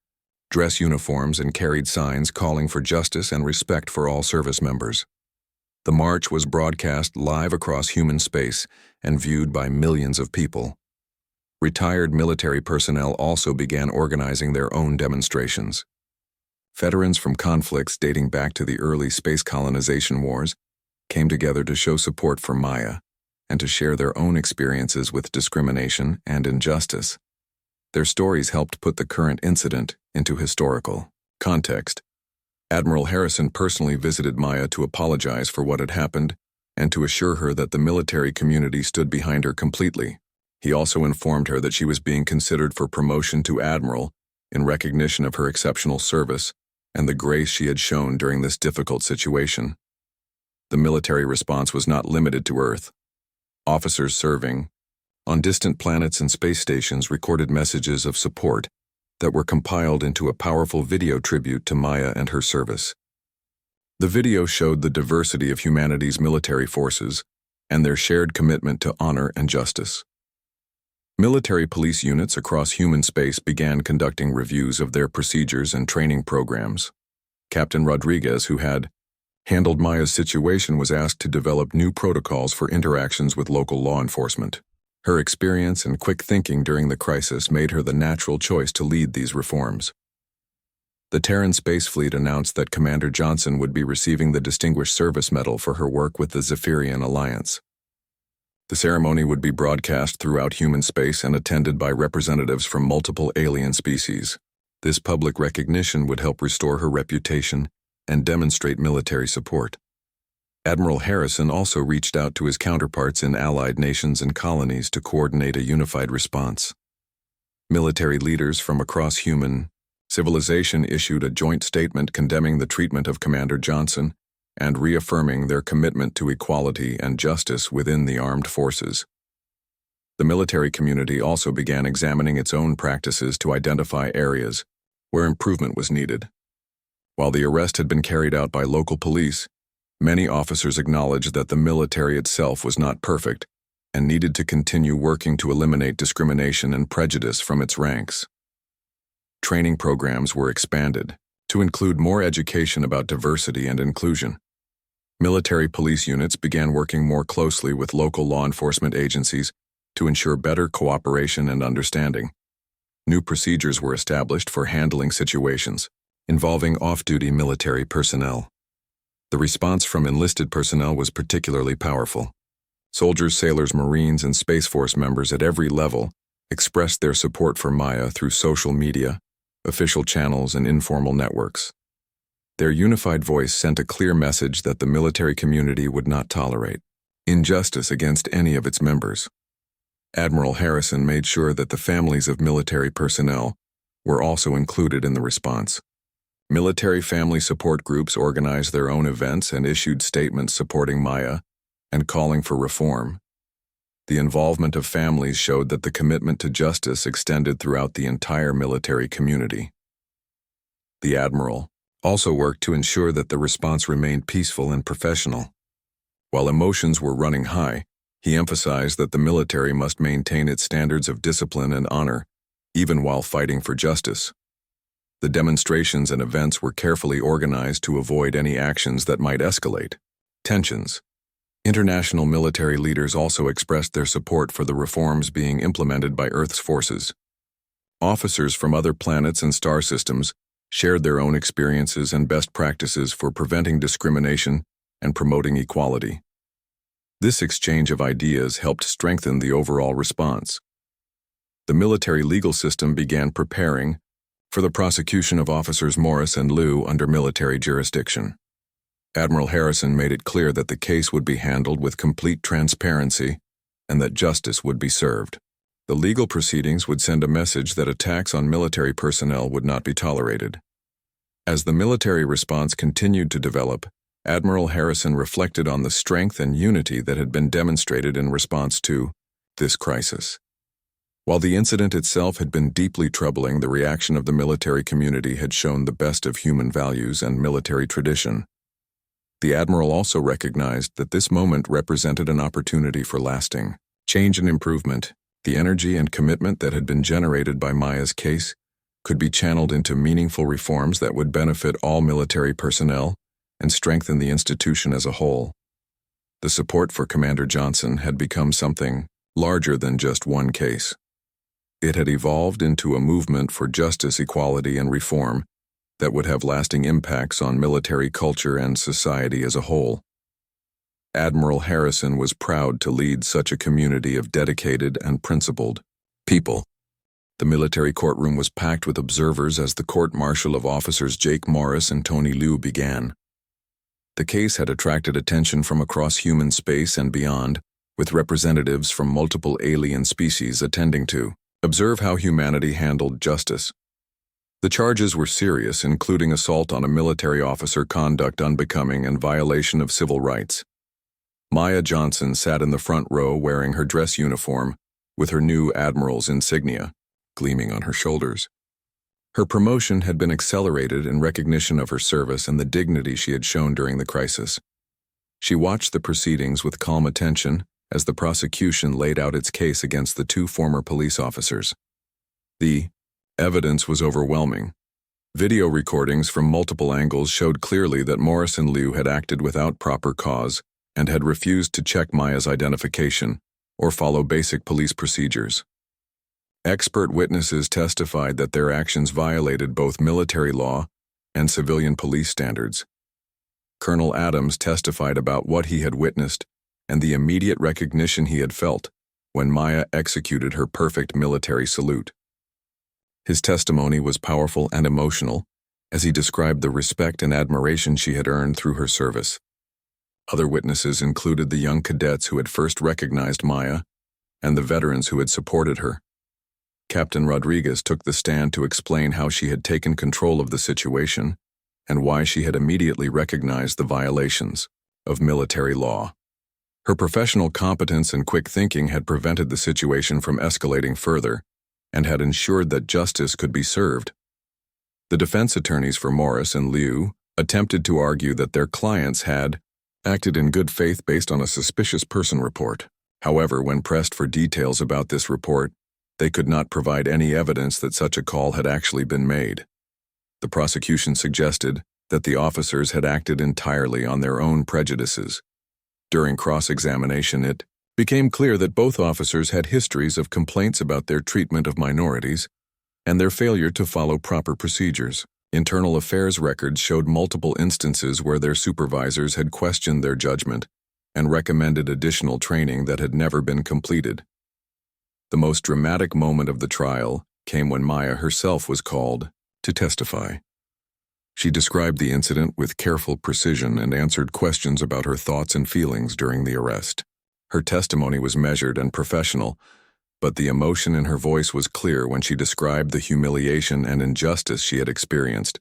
A: dress uniforms and carried signs calling for justice and respect for all service members. The march was broadcast live across human space and viewed by millions of people. Retired military personnel also began organizing their own demonstrations. Veterans from conflicts dating back to the early space colonization wars came together to show support for Maya and to share their own experiences with discrimination and injustice. Their stories helped put the current incident into historical context. Admiral Harrison personally visited Maya to apologize for what had happened and to assure her that the military community stood behind her completely. He also informed her that she was being considered for promotion to admiral in recognition of her exceptional service and the grace she had shown during this difficult situation. The military response was not limited to Earth. Officers serving on distant planets and space stations recorded messages of support that were compiled into a powerful video tribute to Maya and her service. The video showed the diversity of humanity's military forces and their shared commitment to honor and justice. Military police units across human space began conducting reviews of their procedures and training programs. Captain Rodriguez, who had handled Maya's situation, was asked to develop new protocols for interactions with local law enforcement. Her experience and quick thinking during the crisis made her the natural choice to lead these reforms. The Terran Space Fleet announced that Commander Johnson would be receiving the Distinguished Service Medal for her work with the Zephyrian Alliance. The ceremony would be broadcast throughout human space and attended by representatives from multiple alien species. This public recognition would help restore her reputation and demonstrate military support. Admiral Harrison also reached out to his counterparts in allied nations and colonies to coordinate a unified response. Military leaders from across human civilization issued a joint statement condemning the treatment of Commander Johnson and reaffirming their commitment to equality and justice within the armed forces. The military community also began examining its own practices to identify areas where improvement was needed. While the arrest had been carried out by local police, many officers acknowledged that the military itself was not perfect and needed to continue working to eliminate discrimination and prejudice from its ranks. Training programs were expanded to include more education about diversity and inclusion. Military police units began working more closely with local law enforcement agencies to ensure better cooperation and understanding. New procedures were established for handling situations involving off-duty military personnel. The response from enlisted personnel was particularly powerful. Soldiers, sailors, Marines, and Space Force members at every level expressed their support for Maya through social media, official channels, and informal networks. Their unified voice sent a clear message that the military community would not tolerate injustice against any of its members. Admiral Harrison made sure that the families of military personnel were also included in the response. Military family support groups organized their own events and issued statements supporting Maya and calling for reform. The involvement of families showed that the commitment to justice extended throughout the entire military community. The Admiral also worked to ensure that the response remained peaceful and professional. While emotions were running high, he emphasized that the military must maintain its standards of discipline and honor, even while fighting for justice. The demonstrations and events were carefully organized to avoid any actions that might escalate tensions. International military leaders also expressed their support for the reforms being implemented by Earth's forces. Officers from other planets and star systems shared their own experiences and best practices for preventing discrimination and promoting equality. This exchange of ideas helped strengthen the overall response. The military legal system began preparing for the prosecution of Officers Morris and Liu under military jurisdiction. Admiral Harrison made it clear that the case would be handled with complete transparency and that justice would be served. The legal proceedings would send a message that attacks on military personnel would not be tolerated. As the military response continued to develop, Admiral Harrison reflected on the strength and unity that had been demonstrated in response to this crisis. While the incident itself had been deeply troubling, the reaction of the military community had shown the best of human values and military tradition. The Admiral also recognized that this moment represented an opportunity for lasting change and improvement. The energy and commitment that had been generated by Maya's case could be channeled into meaningful reforms that would benefit all military personnel and strengthen the institution as a whole. The support for Commander Johnson had become something larger than just one case. It had evolved into a movement for justice, equality, and reform that would have lasting impacts on military culture and society as a whole. Admiral Harrison was proud to lead such a community of dedicated and principled people. The military courtroom was packed with observers as the court-martial of officers Jake Morris and Tony Liu began. The case had attracted attention from across human space and beyond, with representatives from multiple alien species attending to observe how humanity handled justice. The charges were serious, including assault on a military officer, conduct unbecoming, and violation of civil rights. Maya Johnson sat in the front row wearing her dress uniform, with her new admiral's insignia gleaming on her shoulders. Her promotion had been accelerated in recognition of her service and the dignity she had shown during the crisis. She watched the proceedings with calm attention as the prosecution laid out its case against the two former police officers. The evidence was overwhelming. Video recordings from multiple angles showed clearly that Morris and Liu had acted without proper cause and had refused to check Maya's identification or follow basic police procedures. Expert witnesses testified that their actions violated both military law and civilian police standards. Colonel Adams testified about what he had witnessed and the immediate recognition he had felt when Maya executed her perfect military salute. His testimony was powerful and emotional as he described the respect and admiration she had earned through her service. Other witnesses included the young cadets who had first recognized Maya and the veterans who had supported her. Captain Rodriguez took the stand to explain how she had taken control of the situation and why she had immediately recognized the violations of military law. Her professional competence and quick thinking had prevented the situation from escalating further and had ensured that justice could be served. The defense attorneys for Morris and Liu attempted to argue that their clients had acted in good faith based on a suspicious person report. However, when pressed for details about this report, they could not provide any evidence that such a call had actually been made. The prosecution suggested that the officers had acted entirely on their own prejudices. During cross-examination, it became clear that both officers had histories of complaints about their treatment of minorities and their failure to follow proper procedures. Internal affairs records showed multiple instances where their supervisors had questioned their judgment and recommended additional training that had never been completed. The most dramatic moment of the trial came when Maya herself was called to testify. She described the incident with careful precision and answered questions about her thoughts and feelings during the arrest. Her testimony was measured and professional, but the emotion in her voice was clear when she described the humiliation and injustice she had experienced.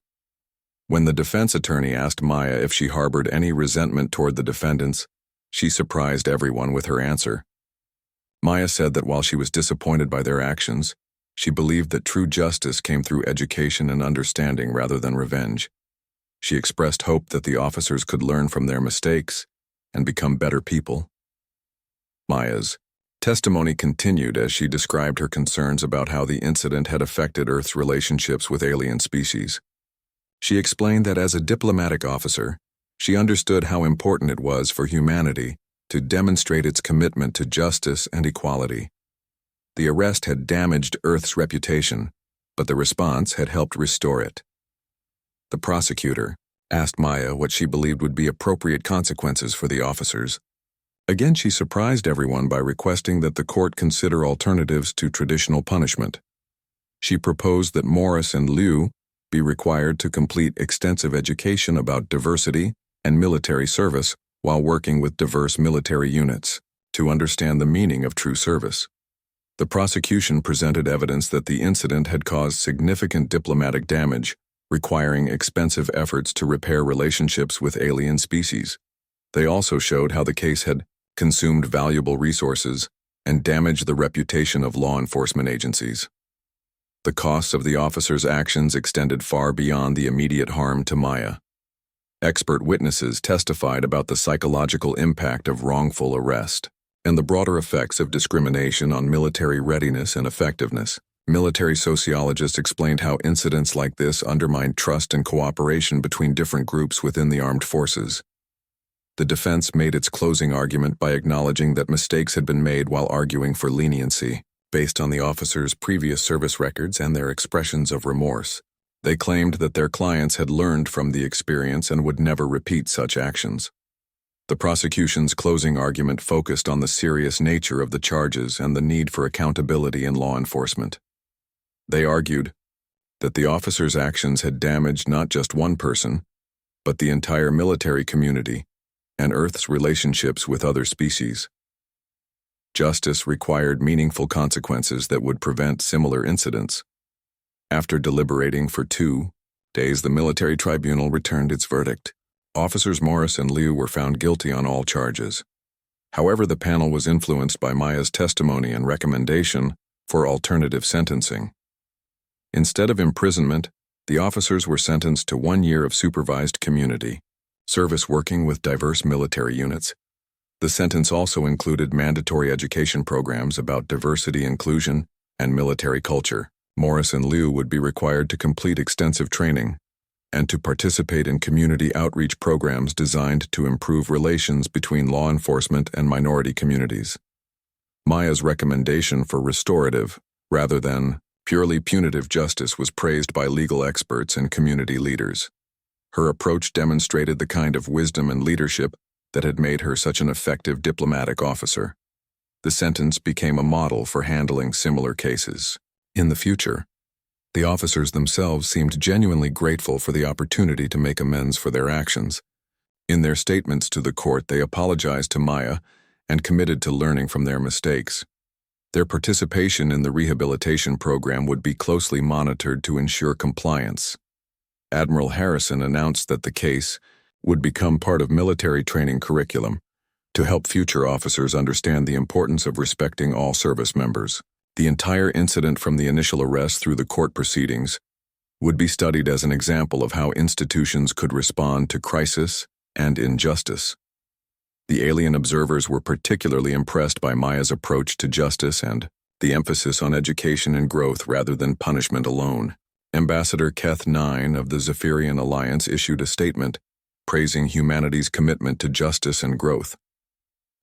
A: When the defense attorney asked Maya if she harbored any resentment toward the defendants, she surprised everyone with her answer. Maya said that while she was disappointed by their actions, she believed that true justice came through education and understanding rather than revenge. She expressed hope that the officers could learn from their mistakes and become better people. Maya's testimony continued as she described her concerns about how the incident had affected Earth's relationships with alien species. She explained that as a diplomatic officer, she understood how important it was for humanity to demonstrate its commitment to justice and equality. The arrest had damaged Earth's reputation, but the response had helped restore it. The prosecutor asked Maya what she believed would be appropriate consequences for the officers. Again, she surprised everyone by requesting that the court consider alternatives to traditional punishment. She proposed that Morris and Liu be required to complete extensive education about diversity and military service while working with diverse military units to understand the meaning of true service. The prosecution presented evidence that the incident had caused significant diplomatic damage, requiring expensive efforts to repair relationships with alien species. They also showed how the case had consumed valuable resources and damaged the reputation of law enforcement agencies. The costs of the officers' actions extended far beyond the immediate harm to Maya. Expert witnesses testified about the psychological impact of wrongful arrest and the broader effects of discrimination on military readiness and effectiveness. Military sociologists explained how incidents like this undermined trust and cooperation between different groups within the armed forces. The defense made its closing argument by acknowledging that mistakes had been made while arguing for leniency, based on the officers' previous service records and their expressions of remorse. They claimed that their clients had learned from the experience and would never repeat such actions. The prosecution's closing argument focused on the serious nature of the charges and the need for accountability in law enforcement. They argued that the officers' actions had damaged not just one person, but the entire military community and Earth's relationships with other species. Justice required meaningful consequences that would prevent similar incidents. After deliberating for 2 days, the military tribunal returned its verdict. Officers Morris and Liu were found guilty on all charges. However, the panel was influenced by Maya's testimony and recommendation for alternative sentencing. Instead of imprisonment, the officers were sentenced to 1 year of supervised community service working with diverse military units. The sentence also included mandatory education programs about diversity, inclusion, and military culture. Morris and Liu would be required to complete extensive training and to participate in community outreach programs designed to improve relations between law enforcement and minority communities. Maya's recommendation for restorative, rather than purely punitive justice was praised by legal experts and community leaders. Her approach demonstrated the kind of wisdom and leadership that had made her such an effective diplomatic officer. The sentence became a model for handling similar cases. In the future, the officers themselves seemed genuinely grateful for the opportunity to make amends for their actions. In their statements to the court, they apologized to Maya and committed to learning from their mistakes. Their participation in the rehabilitation program would be closely monitored to ensure compliance. Admiral Harrison announced that the case would become part of military training curriculum, to help future officers understand the importance of respecting all service members. The entire incident from the initial arrest through the court proceedings would be studied as an example of how institutions could respond to crisis and injustice. The alien observers were particularly impressed by Maya's approach to justice and the emphasis on education and growth rather than punishment alone. Ambassador Keth 9 of the Zephyrian Alliance issued a statement praising humanity's commitment to justice and growth.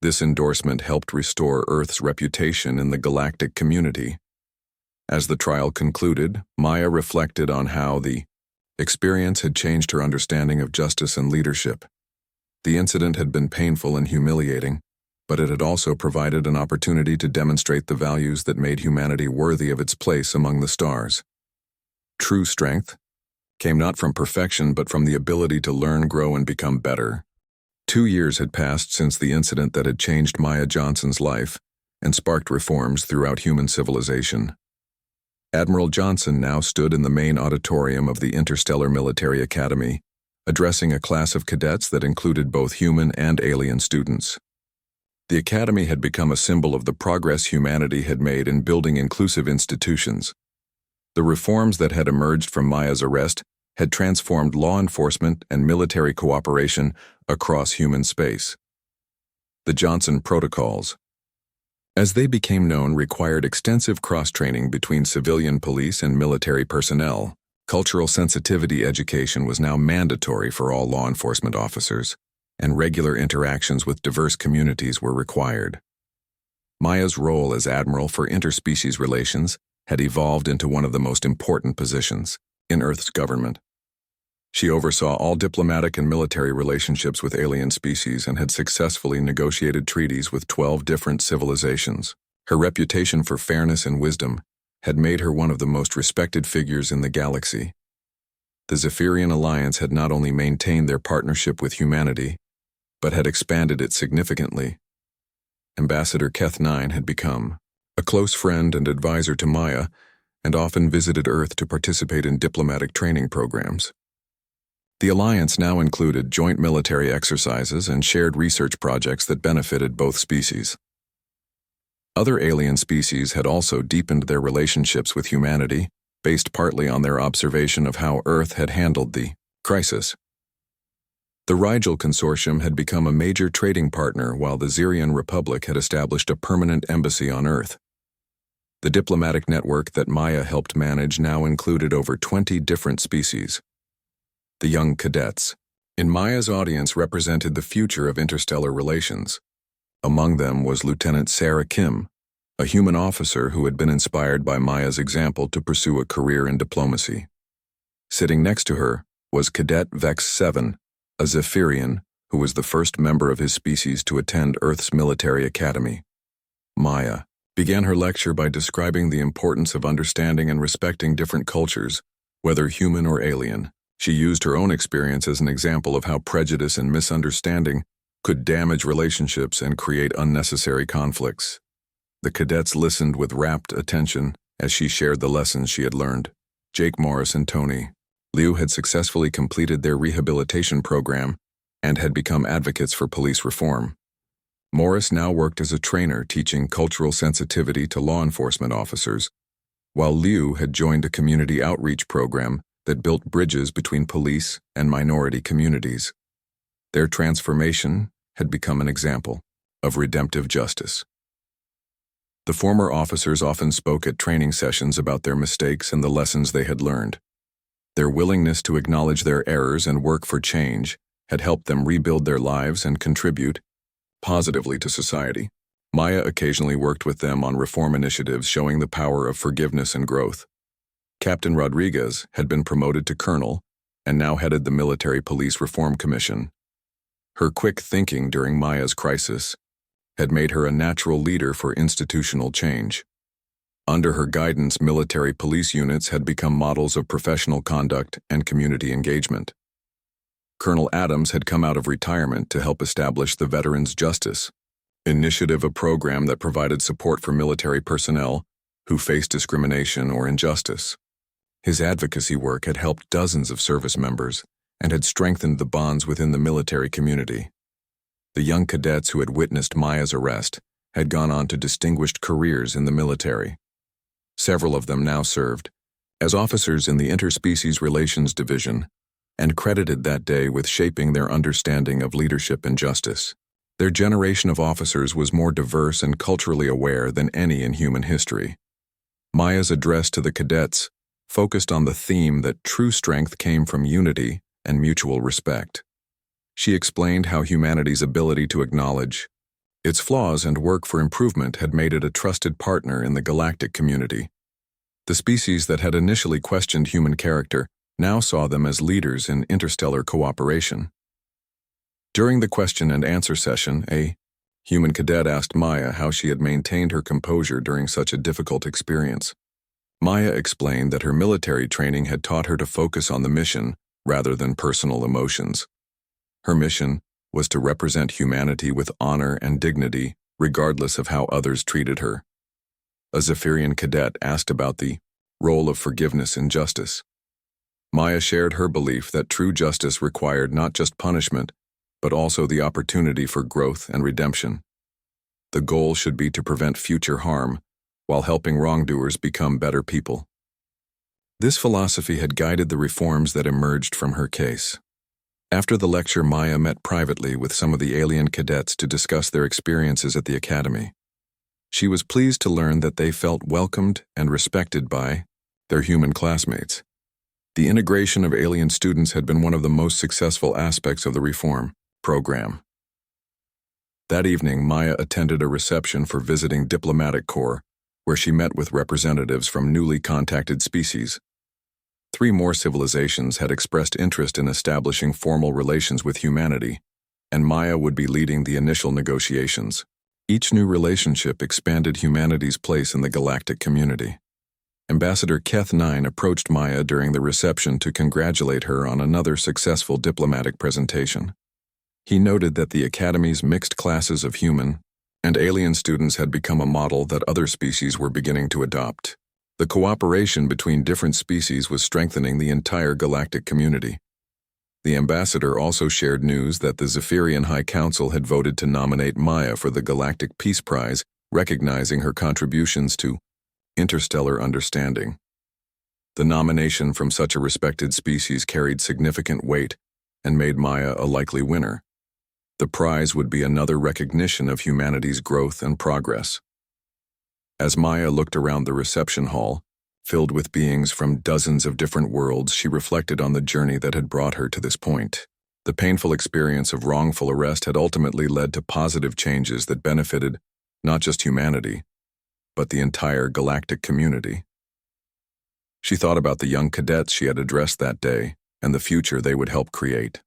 A: This endorsement helped restore Earth's reputation in the galactic community. As the trial concluded, Maya reflected on how the experience had changed her understanding of justice and leadership. The incident had been painful and humiliating, but it had also provided an opportunity to demonstrate the values that made humanity worthy of its place among the stars. True strength came not from perfection but from the ability to learn, grow, and become better. 2 years had passed since the incident that had changed Maya Johnson's life and sparked reforms throughout human civilization. Admiral Johnson now stood in the main auditorium of the Interstellar Military Academy, addressing a class of cadets that included both human and alien students. The academy had become a symbol of the progress humanity had made in building inclusive institutions. The reforms that had emerged from Maya's arrest had transformed law enforcement and military cooperation across human space. The Johnson Protocols, as they became known, required extensive cross-training between civilian police and military personnel. Cultural sensitivity education was now mandatory for all law enforcement officers, and regular interactions with diverse communities were required. Maya's role as Admiral for Interspecies Relations had evolved into one of the most important positions in Earth's government. She oversaw all diplomatic and military relationships with alien species and had successfully negotiated treaties with 12 different civilizations. Her reputation for fairness and wisdom had made her one of the most respected figures in the galaxy. The Zephyrian Alliance had not only maintained their partnership with humanity, but had expanded it significantly. Ambassador Keth 9 had become a close friend and advisor to Maya, and often visited Earth to participate in diplomatic training programs. The alliance now included joint military exercises and shared research projects that benefited both species. Other alien species had also deepened their relationships with humanity, based partly on their observation of how Earth had handled the crisis. The Rigel Consortium had become a major trading partner, while the Xerian Republic had established a permanent embassy on Earth. The diplomatic network that Maya helped manage now included over 20 different species. The young cadets in Maya's audience represented the future of interstellar relations. Among them was Lieutenant Sarah Kim, a human officer who had been inspired by Maya's example to pursue a career in diplomacy. Sitting next to her was Cadet Vex 7, a Zephyrian who was the first member of his species to attend Earth's military academy. Maya began her lecture by describing the importance of understanding and respecting different cultures, whether human or alien. She used her own experience as an example of how prejudice and misunderstanding could damage relationships and create unnecessary conflicts. The cadets listened with rapt attention as she shared the lessons she had learned. Jake, Morris, and Tony Liu had successfully completed their rehabilitation program and had become advocates for police reform. Morris now worked as a trainer teaching cultural sensitivity to law enforcement officers, while Liu had joined a community outreach program that built bridges between police and minority communities. Their transformation had become an example of redemptive justice. The former officers often spoke at training sessions about their mistakes and the lessons they had learned. Their willingness to acknowledge their errors and work for change had helped them rebuild their lives and contribute positively to society. Maya occasionally worked with them on reform initiatives showing the power of forgiveness and growth. Captain Rodriguez had been promoted to colonel and now headed the Military Police Reform Commission. Her quick thinking during Maya's crisis had made her a natural leader for institutional change. Under her guidance, military police units had become models of professional conduct and community engagement. Colonel Adams had come out of retirement to help establish the Veterans Justice Initiative, a program that provided support for military personnel who faced discrimination or injustice. His advocacy work had helped dozens of service members and had strengthened the bonds within the military community. The young cadets who had witnessed Maya's arrest had gone on to distinguished careers in the military. Several of them now served as officers in the Interspecies Relations Division and credited that day with shaping their understanding of leadership and justice. Their generation of officers was more diverse and culturally aware than any in human history. Maya's address to the cadets focused on the theme that true strength came from unity and mutual respect. She explained how humanity's ability to acknowledge its flaws and work for improvement had made it a trusted partner in the galactic community. The species that had initially questioned human character now saw them as leaders in interstellar cooperation. During the question and answer session, a human cadet asked Maya how she had maintained her composure during such a difficult experience. Maya explained that her military training had taught her to focus on the mission rather than personal emotions. Her mission was to represent humanity with honor and dignity, regardless of how others treated her. A Zephyrian cadet asked about the role of forgiveness in justice. Maya shared her belief that true justice required not just punishment, but also the opportunity for growth and redemption. The goal should be to prevent future harm, while helping wrongdoers become better people. This philosophy had guided the reforms that emerged from her case. After the lecture, Maya met privately with some of the alien cadets to discuss their experiences at the academy. She was pleased to learn that they felt welcomed and respected by their human classmates. The integration of alien students had been one of the most successful aspects of the reform program. That evening, Maya attended a reception for visiting diplomatic corps, where she met with representatives from newly contacted species. 3 more civilizations had expressed interest in establishing formal relations with humanity, and Maya would be leading the initial negotiations. Each new relationship expanded humanity's place in the galactic community. Ambassador Keth 9 approached Maya during the reception to congratulate her on another successful diplomatic presentation. He noted that the Academy's mixed classes of human and alien students had become a model that other species were beginning to adopt. The cooperation between different species was strengthening the entire galactic community. The ambassador also shared news that the Zephyrian High Council had voted to nominate Maya for the Galactic Peace Prize, recognizing her contributions to interstellar understanding. The nomination from such a respected species carried significant weight and made Maya a likely winner. The prize would be another recognition of humanity's growth and progress. As Maya looked around the reception hall, filled with beings from dozens of different worlds, she reflected on the journey that had brought her to this point. The painful experience of wrongful arrest had ultimately led to positive changes that benefited not just humanity, but the entire galactic community. She thought about the young cadets she had addressed that day and the future they would help create.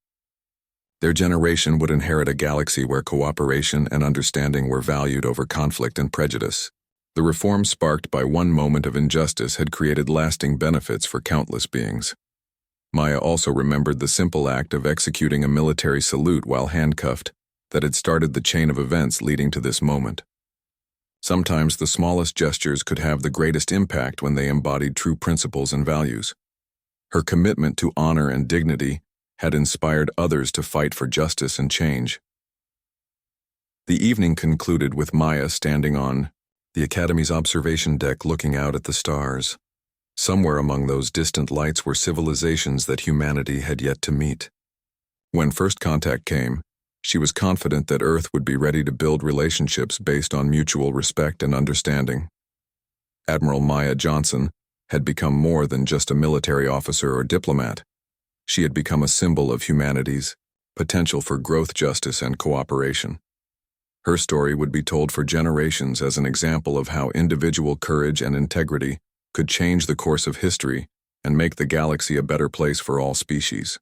A: Their generation would inherit a galaxy where cooperation and understanding were valued over conflict and prejudice. The reform sparked by one moment of injustice had created lasting benefits for countless beings. Maya also remembered the simple act of executing a military salute while handcuffed that had started the chain of events leading to this moment. Sometimes the smallest gestures could have the greatest impact when they embodied true principles and values. Her commitment to honor and dignity had inspired others to fight for justice and change. The evening concluded with Maya standing on the Academy's observation deck looking out at the stars. Somewhere among those distant lights were civilizations that humanity had yet to meet. When first contact came, she was confident that Earth would be ready to build relationships based on mutual respect and understanding. Admiral Maya Johnson had become more than just a military officer or diplomat. She had become a symbol of humanity's potential for growth, justice, and cooperation. Her story would be told for generations as an example of how individual courage and integrity could change the course of history and make the galaxy a better place for all species.